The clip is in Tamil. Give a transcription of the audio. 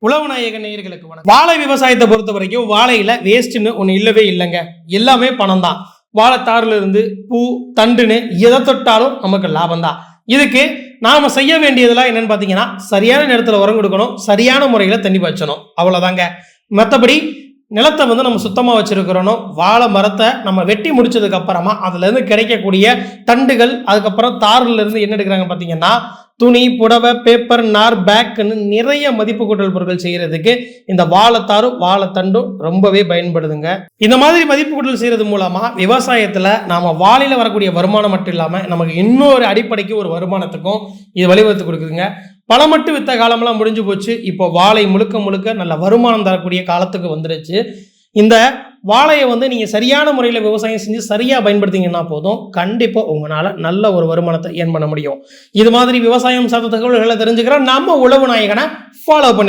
உழவு நாயக நேயர்களுக்கு வணக்கம். வாழை விவசாயத்தை பொறுத்த வரைக்கும் வாழையில வேஸ்ட்னு ஒண்ணு இல்லவே இல்லைங்க. எல்லாமே பணம் தான். வாழைத்தாறுல இருந்து பூ தண்டுன்னு எதை தொட்டாலும் நமக்கு லாபம் தான். இதுக்கு நாம செய்ய வேண்டியதெல்லாம் என்னன்னு பாத்தீங்கன்னா, சரியான நேரத்துல உரம் கொடுக்கணும், சரியான முறையில தண்ணி பாய்ச்சணும், அவ்வளவுதாங்க. மற்றபடி நிலத்தை நம்ம சுத்தமா வச்சிருக்கிறோம். வாழை மரத்தை நம்ம வெட்டி முடிச்சதுக்கு அப்புறமா அதுல இருந்து கிடைக்கக்கூடிய தண்டுகள், அதுக்கப்புறம் தாறுல இருந்து என்ன எடுக்கிறாங்க பாத்தீங்கன்னா, துணி, புடவை, பேப்பர், நார், பேக்குன்னு நிறைய மதிப்பு கூட்டல் பொருட்கள் செய்யறதுக்கு இந்த வாழைத்தாறு வாழைத்தண்டும் ரொம்பவே பயன்படுதுங்க. இந்த மாதிரி மதிப்பு கூட்டல் செய்யறது மூலமா விவசாயத்துல நாம வாழையில வரக்கூடிய வருமானம் மட்டும் இல்லாம நமக்கு இன்னொரு அடிப்படைக்கு ஒரு வருமானத்துக்கும் இது வழிவகுத்து கொடுக்குதுங்க. பழம் மட்டும் வித்த காலமெல்லாம் முடிஞ்சு போச்சு. இப்போ வாழை முழுக்க முழுக்க நல்ல வருமானம் தரக்கூடிய காலத்துக்கு வந்துருச்சு. இந்த வாழையை நீங்க சரியான முறையில் விவசாயம் செஞ்சு சரியா பயன்படுத்திங்கன்னா போதும், கண்டிப்பா உங்களால நல்ல ஒரு வருமானத்தை ஏர்ன் பண்ண முடியும். இது மாதிரி விவசாயம் சார்ந்த தகவல்களை தெரிஞ்சுக்கிற நம்ம உழவு நாயகனை ஃபாலோ பண்ணி